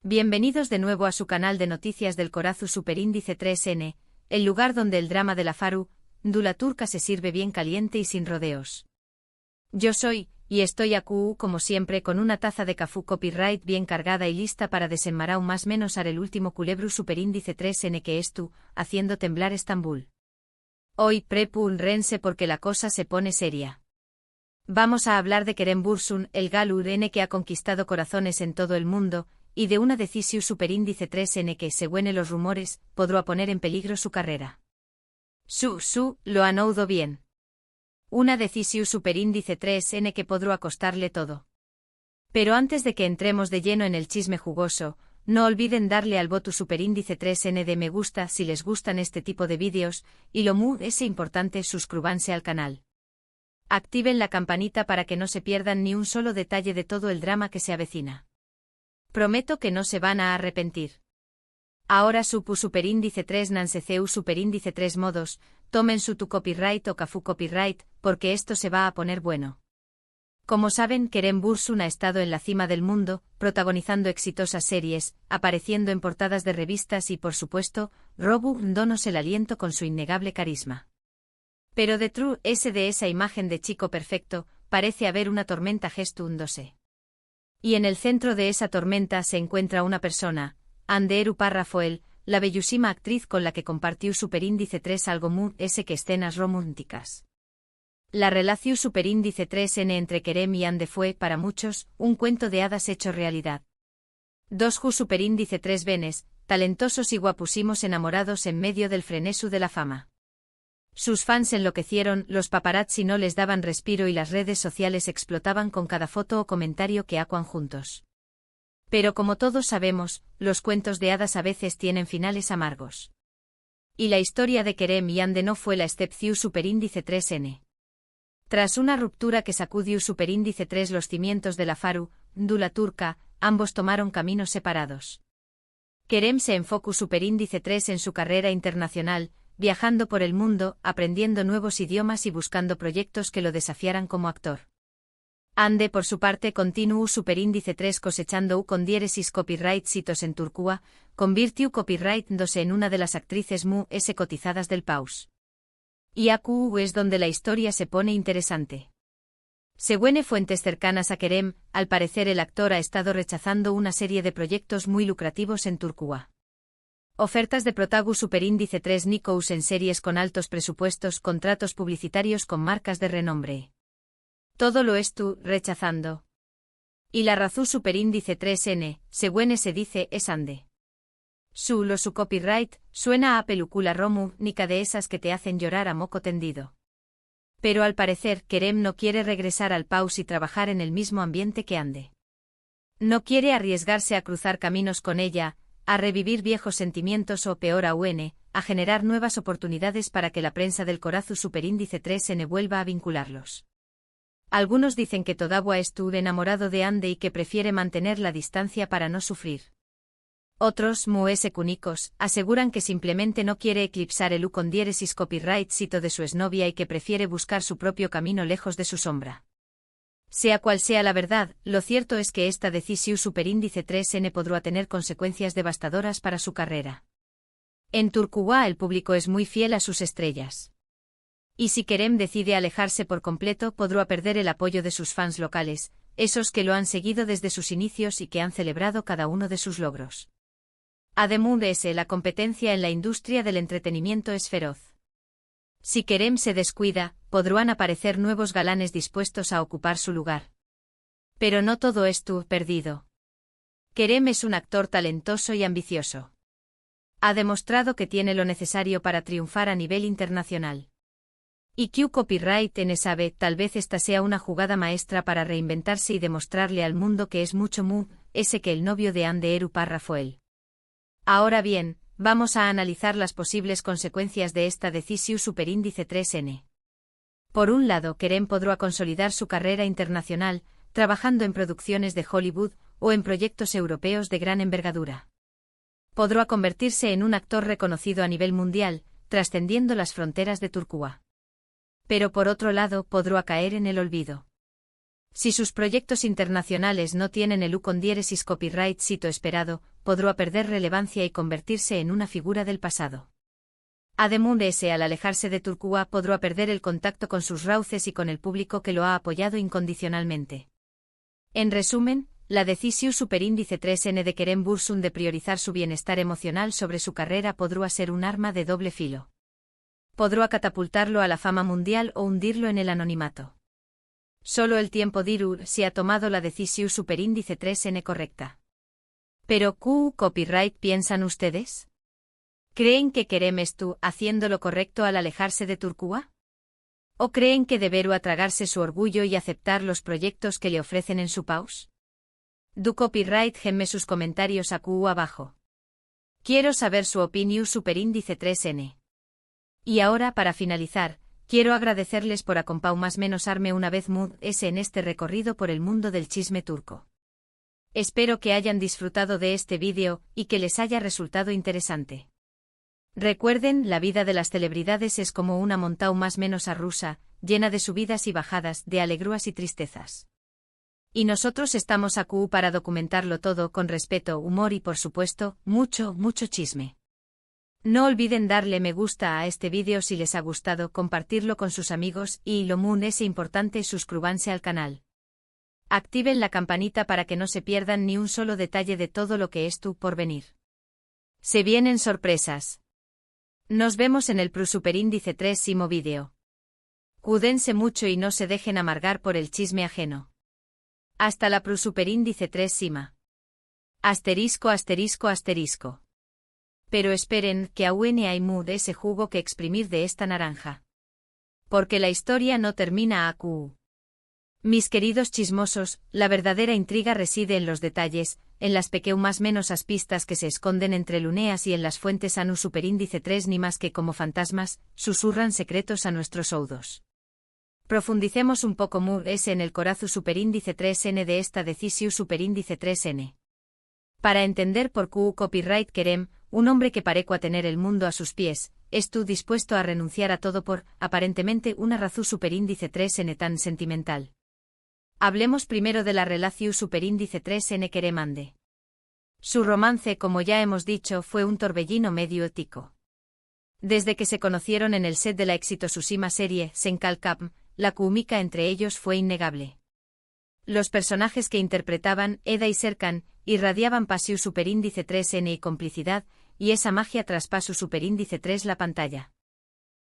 Bienvenidos de nuevo a su canal de noticias del Corazzu Superíndice 3N, el lugar donde el drama de la Faru, Dula Turca se sirve bien caliente y sin rodeos. Yo soy, y estoy aquí como siempre con una taza de cafú copyright bien cargada y lista para desenmarau más menos el último culebru Superíndice 3N que es tú, haciendo temblar Estambul. Hoy prepúrense porque la cosa se pone seria. Vamos a hablar de Kerem Bürsin, el galur N que ha conquistado corazones en todo el mundo, y de una decisión Superíndice 3N que, según los rumores, podrá poner en peligro su carrera. Lo han oído bien. Una decisión Superíndice 3N que podrá costarle todo. Pero antes de que entremos de lleno en el chisme jugoso, no olviden darle al voto Superíndice 3N de me gusta si les gustan este tipo de vídeos, y lo muy importante suscríbanse al canal. Activen la campanita para que no se pierdan ni un solo detalle de todo el drama que se avecina. Prometo que no se van a arrepentir. Ahora supu Superíndice 3 nanceceu Superíndice 3 modos, tomen su tu copyright o cafú copyright, porque esto se va a poner bueno. Como saben, Kerem Bürsin ha estado en la cima del mundo, protagonizando exitosas series, apareciendo en portadas de revistas y por supuesto, dándonos el aliento con su innegable carisma. Pero detrás de esa imagen de chico perfecto, parece haber una tormenta gestándose. Y en el centro de esa tormenta se encuentra una persona, Hande Rafael, la bellísima actriz con la que compartió Superíndice 3 algo muy que escenas románticas. La relación Superíndice 3N entre Kerem y Hande fue, para muchos, un cuento de hadas hecho realidad. Dos Superíndice 3 venes, talentosos y guapúsimos enamorados en medio del frenesú de la fama. Sus fans enloquecieron, los paparazzi no les daban respiro y las redes sociales explotaban con cada foto o comentario que acuan juntos. Pero como todos sabemos, los cuentos de hadas a veces tienen finales amargos. Y la historia de Kerem y Hande no fue la excepción Superíndice 3N. Tras una ruptura que sacudió Superíndice 3 los cimientos de la Faru, Dula Turca, ambos tomaron caminos separados. Kerem se enfocó Superíndice 3 en su carrera internacional, viajando por el mundo, aprendiendo nuevos idiomas y buscando proyectos que lo desafiaran como actor. Hande por su parte continuó Superíndice 3 cosechando con diéresis copyright sitos en Turcúa, convirtió copyright-dose en una de las actrices cotizadas del país. Y aquí es donde la historia se pone interesante. Según fuentes cercanas a Kerem, al parecer el actor ha estado rechazando una serie de proyectos muy lucrativos en Turcúa. Ofertas de protagu Superíndice 3 Nikous en series con altos presupuestos, contratos publicitarios con marcas de renombre. Todo lo estuvo rechazando. Y la razón Superíndice 3N, según se dice, es Hande. Su copyright, suena a película romu, nica de esas que te hacen llorar a moco tendido. Pero al parecer Kerem no quiere regresar al país y trabajar en el mismo ambiente que Hande. No quiere arriesgarse a cruzar caminos con ella, a revivir viejos sentimientos o peor aún, a generar nuevas oportunidades para que la prensa del Corazzu Superíndice 3N vuelva a vincularlos. Algunos dicen que todavía estuvo enamorado de Hande y que prefiere mantener la distancia para no sufrir. Otros, cúnicos, aseguran que simplemente no quiere eclipsar el con diéresis copyright sito de su exnovia y que prefiere buscar su propio camino lejos de su sombra. Sea cual sea la verdad, lo cierto es que esta decisión Superíndice 3N podrá tener consecuencias devastadoras para su carrera. En Turcúa el público es muy fiel a sus estrellas. Y si Kerem decide alejarse por completo podrá perder el apoyo de sus fans locales, esos que lo han seguido desde sus inicios y que han celebrado cada uno de sus logros. Además de eso, la competencia en la industria del entretenimiento es feroz. Si Kerem se descuida, podrán aparecer nuevos galanes dispuestos a ocupar su lugar. Pero no todo estuvo perdido. Kerem es un actor talentoso y ambicioso. Ha demostrado que tiene lo necesario para triunfar a nivel internacional. Y Q copyright en sabe, tal vez esta sea una jugada maestra para reinventarse y demostrarle al mundo que es mucho ese que el novio de Hande Rafael. Ahora bien, vamos a analizar las posibles consecuencias de esta decisión Superíndice 3N. Por un lado, Kerem podrá consolidar su carrera internacional, trabajando en producciones de Hollywood o en proyectos europeos de gran envergadura. Podrá convertirse en un actor reconocido a nivel mundial, trascendiendo las fronteras de Turcúa. Pero por otro lado, podrá caer en el olvido. Si sus proyectos internacionales no tienen el con diéresis copyright sito esperado, podrá perder relevancia y convertirse en una figura del pasado. Además, al alejarse de Turquía podrá perder el contacto con sus raíces y con el público que lo ha apoyado incondicionalmente. En resumen, la decisión superíndice 3N de Kerem Bürsin de priorizar su bienestar emocional sobre su carrera podrá ser un arma de doble filo. Podrá catapultarlo a la fama mundial o hundirlo en el anonimato. Solo el tiempo dirá si ha tomado la decisión superíndice 3N correcta. Pero ¿qué copyright piensan ustedes? ¿Creen que Kerem está haciendo lo correcto al alejarse de Turquía? ¿O creen que deberá tragarse su orgullo y aceptar los proyectos que le ofrecen en su paus? Du copyright gemme sus comentarios aquí abajo. Quiero saber su opinión superíndice 3N. Y ahora, para finalizar, quiero agradecerles por acompañarme una vez más en este recorrido por el mundo del chisme turco. Espero que hayan disfrutado de este vídeo y que les haya resultado interesante. Recuerden, la vida de las celebridades es como una montaña más menos rusa, llena de subidas y bajadas, de alegrías y tristezas. Y nosotros estamos aquí para documentarlo todo con respeto, humor y por supuesto, mucho chisme. No olviden darle me gusta a este vídeo si les ha gustado, compartirlo con sus amigos y lo muy importante, suscríbanse al canal. Activen la campanita para que no se pierdan ni un solo detalle de todo lo que está por venir. Se vienen sorpresas. Nos vemos en el superíndice 3º vídeo. Cuídense mucho y no se dejen amargar por el chisme ajeno. Hasta la superíndice 3ª. Asterisco asterisco asterisco. Pero esperen, que aún hay ese jugo que exprimir de esta naranja. Porque la historia no termina aquí. Mis queridos chismosos, la verdadera intriga reside en los detalles, en las pequeñas menos pistas que se esconden entre luneas y en las fuentes anu superíndice 3 ni más que como fantasmas, susurran secretos a nuestros oídos. Profundicemos un poco más en el corazo superíndice 3N de esta decisión superíndice 3N. Para entender por qué copyright Kerem, un hombre que parecua tener el mundo a sus pies, estuvo dispuesto a renunciar a todo por, aparentemente, una razón superíndice 3N tan sentimental. Hablemos primero de la relación superíndice 3N Kerem-Ande. Su romance, como ya hemos dicho, fue un torbellino medio ético. Desde que se conocieron en el set de la exitosísima serie Senkal Cap, la química entre ellos fue innegable. Los personajes que interpretaban, Eda y Serkan, irradiaban pasión superíndice 3N y complicidad, y esa magia traspasó superíndice 3 la pantalla.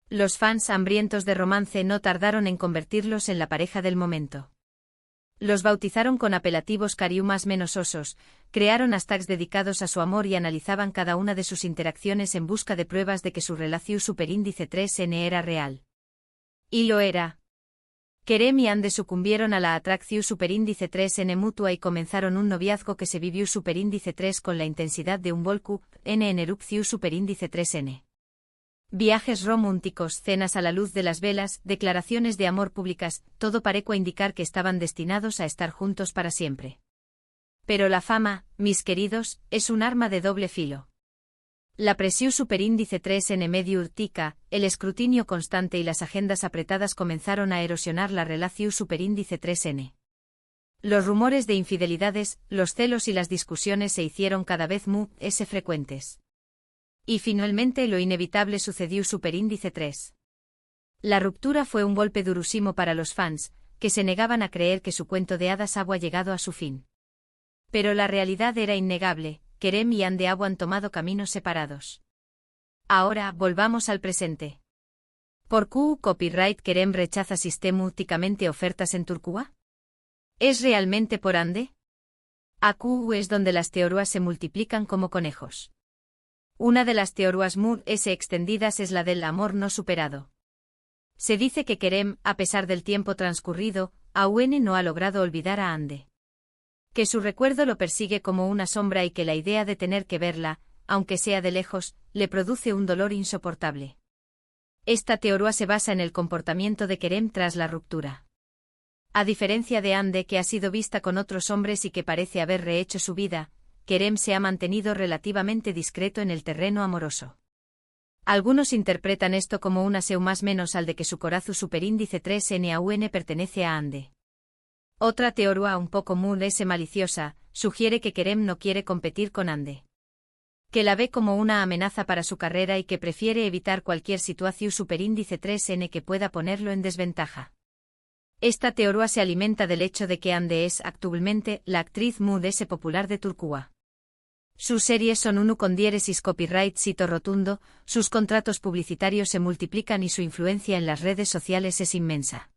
Los fans hambrientos de romance no tardaron en convertirlos en la pareja del momento. Los bautizaron con apelativos cariños menos osos, crearon hashtags dedicados a su amor y analizaban cada una de sus interacciones en busca de pruebas de que su relación superíndice 3N era real. Y lo era. Kerem y Ande sucumbieron a la atracción superíndice 3N mutua y comenzaron un noviazgo que se vivió superíndice 3 con la intensidad de un volcán en erupción superíndice 3N. Viajes románticos, cenas a la luz de las velas, declaraciones de amor públicas, todo parecía indicar que estaban destinados a estar juntos para siempre. Pero la fama, mis queridos, es un arma de doble filo. La presión superíndice 3N medio urtica, el escrutinio constante y las agendas apretadas comenzaron a erosionar la relación superíndice 3N. Los rumores de infidelidades, los celos y las discusiones se hicieron cada vez más frecuentes. Y finalmente lo inevitable sucedió superíndice 3. La ruptura fue un golpe durísimo para los fans, que se negaban a creer que su cuento de hadas había llegado a su fin. Pero la realidad era innegable, Kerem y Ande han tomado caminos separados. Ahora, volvamos al presente. ¿Por qué copyright Kerem rechaza sistemáticamente ofertas en Turquía? ¿Es realmente por Ande? Aquí es donde las teorías se multiplican como conejos. Una de las teorías más extendidas es la del amor no superado. Se dice que Kerem, a pesar del tiempo transcurrido, aún no ha logrado olvidar a Ande. Que su recuerdo lo persigue como una sombra y que la idea de tener que verla, aunque sea de lejos, le produce un dolor insoportable. Esta teoría se basa en el comportamiento de Kerem tras la ruptura. A diferencia de Ande, que ha sido vista con otros hombres y que parece haber rehecho su vida, Kerem se ha mantenido relativamente discreto en el terreno amoroso. Algunos interpretan esto como un aseo más menos al de que su corazón superíndice 3N aún pertenece a Ande. Otra teoría un poco muy maliciosa, sugiere que Kerem no quiere competir con Ande. Que la ve como una amenaza para su carrera y que prefiere evitar cualquier situación superíndice 3N que pueda ponerlo en desventaja. Esta teoría se alimenta del hecho de que Ande es actualmente la actriz muy popular de Turquía. Sus series son uno con diéresis copyright sito rotundo, sus contratos publicitarios se multiplican y su influencia en las redes sociales es inmensa.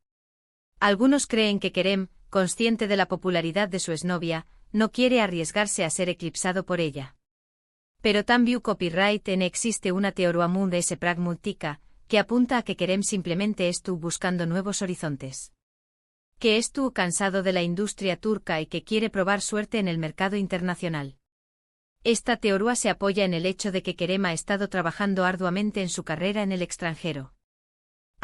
Algunos creen que Kerem, consciente de la popularidad de su exnovia, no quiere arriesgarse a ser eclipsado por ella. Pero también copyright en existe una teoría muy pragmática, que apunta a que Kerem simplemente estuvo buscando nuevos horizontes. Que estuvo cansado de la industria turca y que quiere probar suerte en el mercado internacional. Esta teoría se apoya en el hecho de que Kerem ha estado trabajando arduamente en su carrera en el extranjero.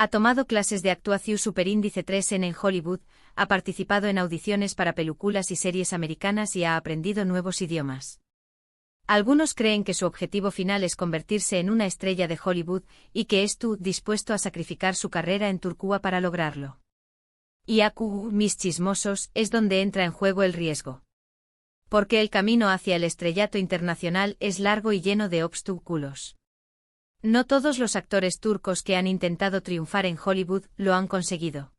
Ha tomado clases de actuación superíndice 3N en Hollywood, ha participado en audiciones para películas y series americanas y ha aprendido nuevos idiomas. Algunos creen que su objetivo final es convertirse en una estrella de Hollywood y que estuvo dispuesto a sacrificar su carrera en Turquía para lograrlo. Y mis chismosos, es donde entra en juego el riesgo. Porque el camino hacia el estrellato internacional es largo y lleno de obstáculos. No todos los actores turcos que han intentado triunfar en Hollywood lo han conseguido.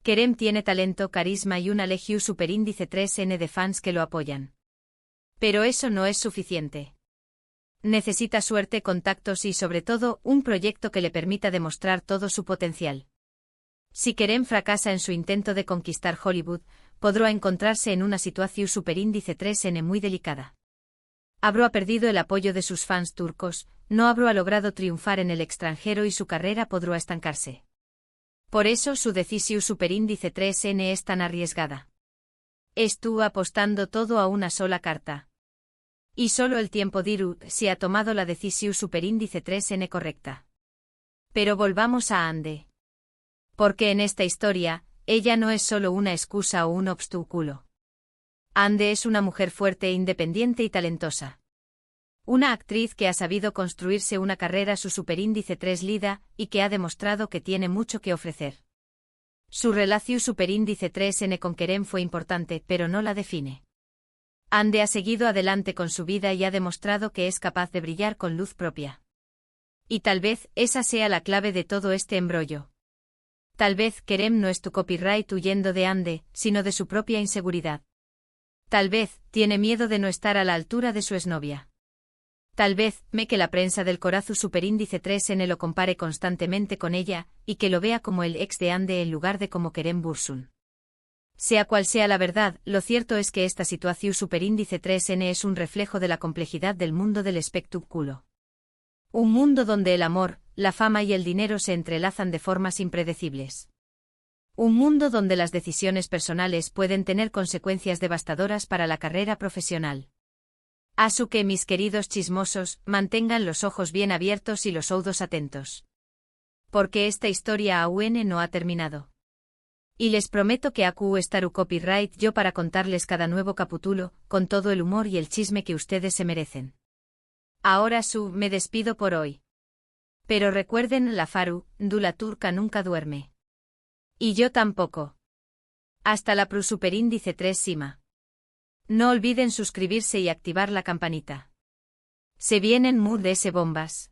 Kerem tiene talento, carisma y una legión superíndice 3N de fans que lo apoyan. Pero eso no es suficiente. Necesita suerte, contactos y sobre todo un proyecto que le permita demostrar todo su potencial. Si Kerem fracasa en su intento de conquistar Hollywood, podrá encontrarse en una situación superíndice 3N muy delicada. Habrá perdido el apoyo de sus fans turcos, no habrá logrado triunfar en el extranjero y su carrera podrá estancarse. Por eso su decisión superíndice 3N es tan arriesgada. Estuvo apostando todo a una sola carta. Y solo el tiempo dirá si ha tomado la decisión superíndice 3N correcta. Pero volvamos a Ande. Porque en esta historia, ella no es solo una excusa o un obstáculo. Ande es una mujer fuerte, independiente y talentosa. Una actriz que ha sabido construirse una carrera su superíndice 3 lida y que ha demostrado que tiene mucho que ofrecer. Su relación superíndice 3N con Kerem fue importante, pero no la define. Ande ha seguido adelante con su vida y ha demostrado que es capaz de brillar con luz propia. Y tal vez esa sea la clave de todo este embrollo. Tal vez Kerem no es tu copyright huyendo de Ande, sino de su propia inseguridad. Tal vez tiene miedo de no estar a la altura de su exnovia. Tal vez que la prensa del corazón superíndice 3N lo compare constantemente con ella y que lo vea como el ex de Ande en lugar de como Kerem Bürsin. Sea cual sea la verdad, lo cierto es que esta situación superíndice 3N es un reflejo de la complejidad del mundo del espectáculo. Un mundo donde el amor, la fama y el dinero se entrelazan de formas impredecibles. Un mundo donde las decisiones personales pueden tener consecuencias devastadoras para la carrera profesional. Así que mis queridos chismosos, mantengan los ojos bien abiertos y los oídos atentos. Porque esta historia aún no ha terminado. Y les prometo que estaré copyright yo para contarles cada nuevo capítulo, con todo el humor y el chisme que ustedes se merecen. Ahora me despido por hoy. Pero recuerden, la Faru, la turca nunca duerme. Y yo tampoco. Hasta la superíndice 3 Sima. No olviden suscribirse y activar la campanita. Se vienen bombas.